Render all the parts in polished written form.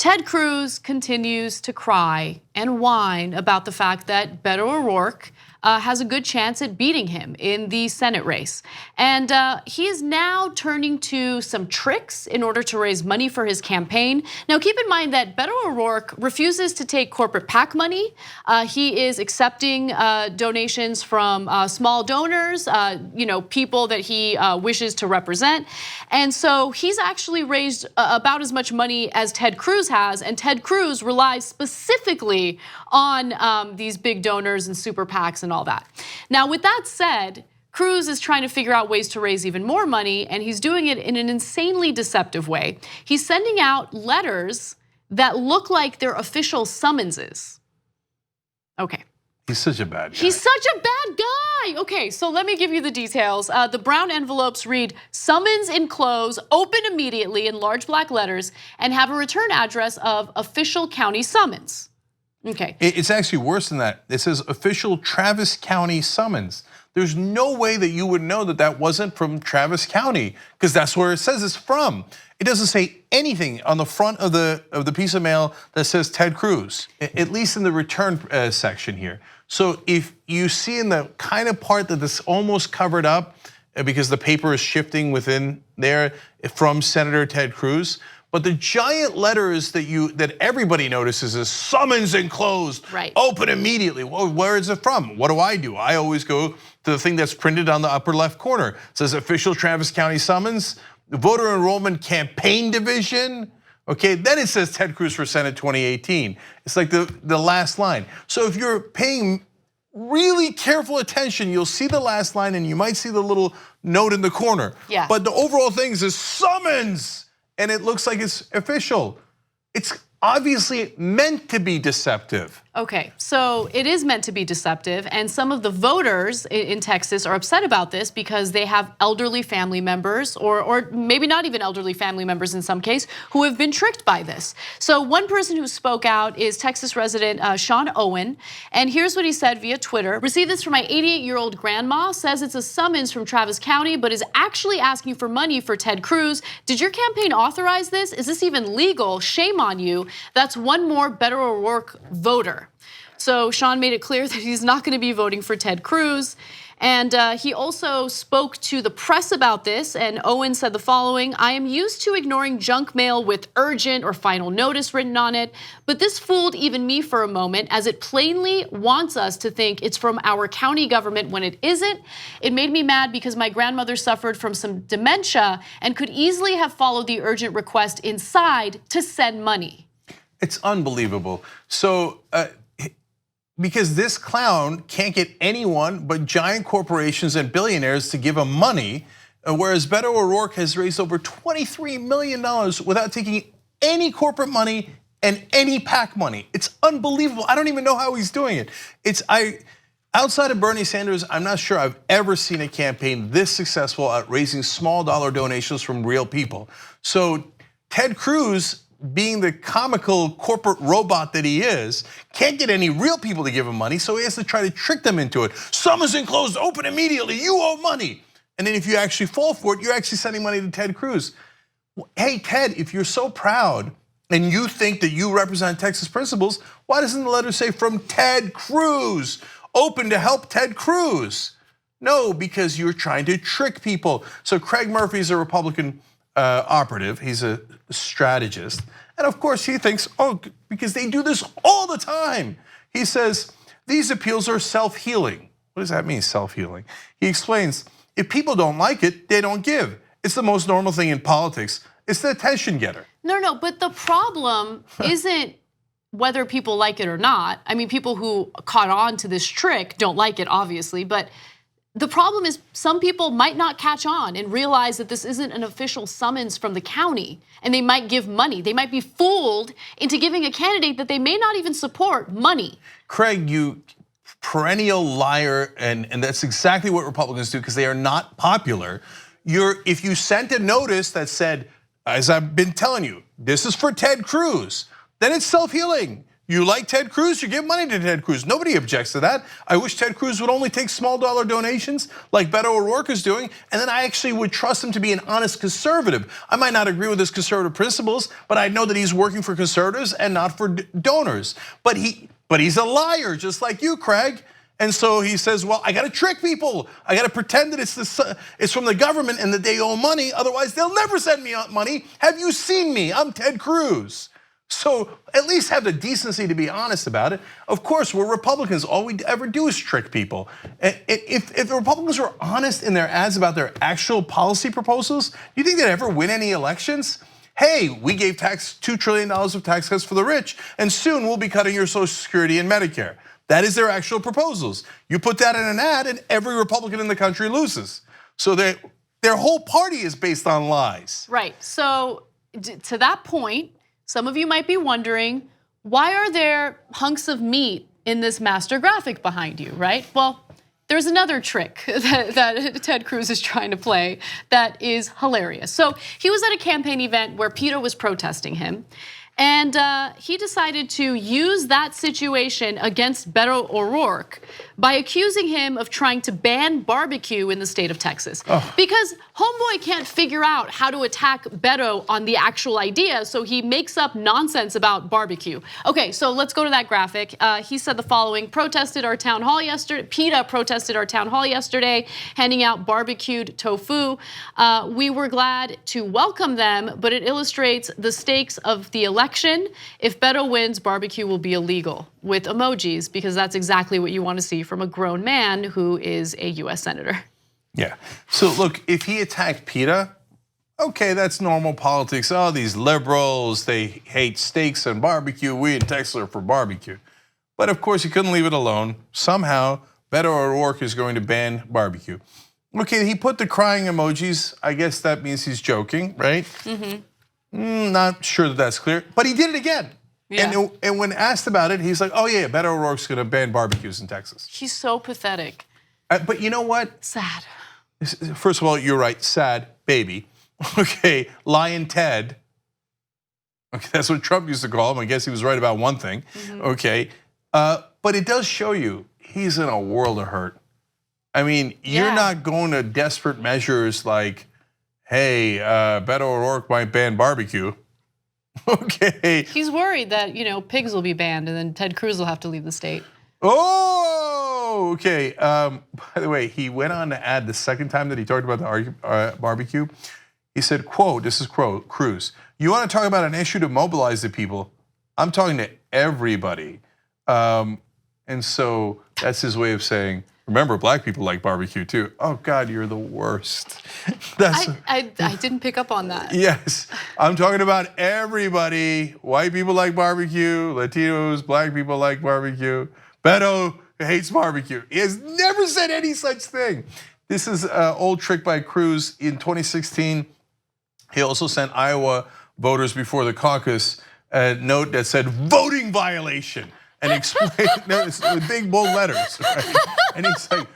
Ted Cruz continues to cry and whine about the fact that Beto O'Rourke has a good chance at beating him in the Senate race. And he is now turning to some tricks in order to raise money for his campaign. Now keep in mind that Beto O'Rourke refuses to take corporate PAC money. He is accepting donations from small donors, people that he wishes to represent. And so he's actually raised about as much money as Ted Cruz has, and Ted Cruz relies specifically on these big donors and super PACs and all that. Now, with that said, Cruz is trying to figure out ways to raise even more money, and he's doing it in an insanely deceptive way. He's sending out letters that look like they're official summonses. Okay. He's such a bad guy. He's such a bad guy. Okay, so let me give you the details. The brown envelopes read, "Summons enclose, open immediately" in large black letters, and have a return address of official county summons. Okay. It's actually worse than that. It says official Travis County summons. There's no way that you would know that that wasn't from Travis County, because that's where it says it's from. It doesn't say anything on the front of the piece of mail that says Ted Cruz, at least in the return section here. So if you see in the kind of part that is almost covered up because the paper is shifting within there from Senator Ted Cruz, but the giant letters that everybody notices is summons enclosed, right. Open immediately. Well, where is it from? What do? I always go to the thing that's printed on the upper left corner. It says official Travis County summons, voter enrollment campaign division. Okay, then it says Ted Cruz for Senate 2018. It's like the last line. So if you're paying really careful attention, you'll see the last line and you might see the little note in the corner. Yeah. But the overall thing is summons, and it looks like it's official. It's obviously meant to be deceptive. Okay, so it is meant to be deceptive, and some of the voters in Texas are upset about this because they have elderly family members, or maybe not even elderly family members in some case, who have been tricked by this. So one person who spoke out is Texas resident Sean Owen, and here's what he said via Twitter. "Received this from my 88-year-old grandma, says it's a summons from Travis County, but is actually asking for money for Ted Cruz. Did your campaign authorize this? Is this even legal? Shame on you. That's one more Beto O'Rourke voter." So Sean made it clear that he's not going to be voting for Ted Cruz. And he also spoke to the press about this, and Owen said the following: "I am used to ignoring junk mail with urgent or final notice written on it, but this fooled even me for a moment, as it plainly wants us to think it's from our county government when it isn't. It made me mad because my grandmother suffered from some dementia and could easily have followed the urgent request inside to send money." It's unbelievable. So, because this clown can't get anyone but giant corporations and billionaires to give him money, whereas Beto O'Rourke has raised over $23 million without taking any corporate money and any PAC money. It's unbelievable. I don't even know how he's doing it. Outside of Bernie Sanders, I'm not sure I've ever seen a campaign this successful at raising small dollar donations from real people. So Ted Cruz, being the comical corporate robot that he is, can't get any real people to give him money, so he has to try to trick them into it. Summons enclosed, open immediately, you owe money. And then if you actually fall for it, you're actually sending money to Ted Cruz. Hey, Ted, if you're so proud and you think that you represent Texas principles, why doesn't the letter say from Ted Cruz, open to help Ted Cruz? No, because you're trying to trick people. So Craig Murphy's a Republican operative, he's a strategist. And of course he thinks, oh, because they do this all the time. He says, these appeals are self-healing. What does that mean, self-healing? He explains, if people don't like it, they don't give. It's the most normal thing in politics. It's the attention getter. No, but the problem isn't whether people like it or not. I mean, people who caught on to this trick don't like it, obviously, but the problem is some people might not catch on and realize that this isn't an official summons from the county, and they might give money. They might be fooled into giving a candidate that they may not even support money. Craig, you perennial liar, and that's exactly what Republicans do because they are not popular. If you sent a notice that said, as I've been telling you, this is for Ted Cruz, then it's self-healing. You like Ted Cruz, you give money to Ted Cruz. Nobody objects to that. I wish Ted Cruz would only take small dollar donations like Beto O'Rourke is doing, and then I actually would trust him to be an honest conservative. I might not agree with his conservative principles, but I know that he's working for conservatives and not for donors. But he's a liar, just like you, Craig. And so he says, well, I gotta trick people. I gotta pretend that it's from the government and that they owe money, otherwise they'll never send me money. Have you seen me? I'm Ted Cruz. So at least have the decency to be honest about it. Of course, we're Republicans. All we ever do is trick people. If the Republicans were honest in their ads about their actual policy proposals, do you think they'd ever win any elections? Hey, we gave $2 trillion of tax cuts for the rich, and soon we'll be cutting your Social Security and Medicare. That is their actual proposals. You put that in an ad, and every Republican in the country loses. So their whole party is based on lies. Right. So to that point, some of you might be wondering, why are there hunks of meat in this master graphic behind you, right? Well, there's another trick that Ted Cruz is trying to play that is hilarious. So he was at a campaign event where PETA was protesting him, and he decided to use that situation against Beto O'Rourke by accusing him of trying to ban barbecue in the state of Texas. Because homeboy can't figure out how to attack Beto on the actual idea, so he makes up nonsense about barbecue. Okay, so let's go to that graphic. He said the following: protested our town hall yesterday. PETA protested our town hall yesterday, handing out barbecued tofu. We were glad to welcome them, but it illustrates the stakes of the election. If Beto wins, barbecue will be illegal, with emojis, because that's exactly what you want to see from a grown man who is a US Senator. Yeah, so look, if he attacked PETA, okay, that's normal politics. Oh, these liberals, they hate steaks and barbecue. We in Texas are for barbecue. But of course, he couldn't leave it alone. Somehow, Beto O'Rourke is going to ban barbecue. Okay, he put the crying emojis. I guess that means he's joking, right? Not sure that that's clear, but he did it again. Yeah. And when asked about it, he's like, oh yeah, Beto O'Rourke's gonna ban barbecues in Texas. He's so pathetic. But you know what? Sad. First of all, you're right, sad baby. Okay, Lion Ted. Okay, that's what Trump used to call him. I guess he was right about one thing. Okay, but it does show you he's in a world of hurt. I mean, you're not going to desperate measures like, hey, Beto O'Rourke might ban barbecue. Okay. He's worried that pigs will be banned and then Ted Cruz will have to leave the state. Oh, okay. By the way, he went on to add the second time that he talked about the barbecue. He said, quote, this is Cruz, you want to talk about an issue to mobilize the people? I'm talking to everybody. And so that's his way of saying, remember, black people like barbecue too. Oh God, you're the worst. I didn't pick up on that. Yes, I'm talking about everybody. White people like barbecue, Latinos, black people like barbecue. Beto hates barbecue. He has never said any such thing. This is an old trick by Cruz. In 2016, he also sent Iowa voters before the caucus a note that said voting violation. And explained, it's with big bold letters, right?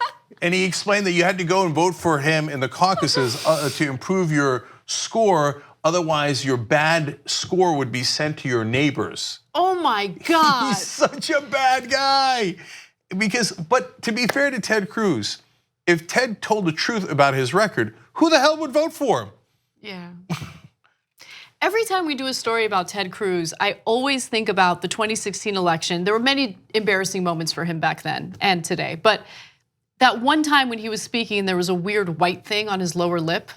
And he explained that you had to go and vote for him in the caucuses to improve your score. Otherwise, your bad score would be sent to your neighbors. Oh my God! He's such a bad guy. But to be fair to Ted Cruz, if Ted told the truth about his record, who the hell would vote for him? Yeah. Every time we do a story about Ted Cruz, I always think about the 2016 election. There were many embarrassing moments for him back then and today. But that one time when he was speaking and there was a weird white thing on his lower lip.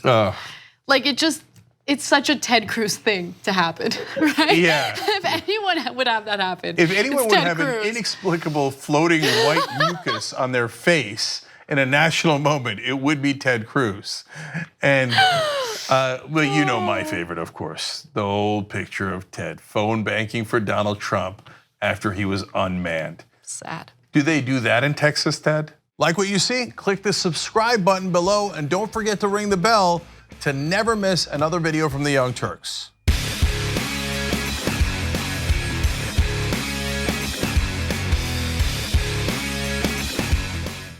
Like it's such a Ted Cruz thing to happen, right? Yeah. If anyone would have that happen, if anyone would have Cruz. An inexplicable floating white mucus on their face in a national moment, it would be Ted Cruz. And well, you know my favorite, of course, the old picture of Ted phone banking for Donald Trump after he was unmanned. Sad. Do they do that in Texas, Ted? Like what you see? Click the subscribe button below and don't forget to ring the bell to never miss another video from the Young Turks.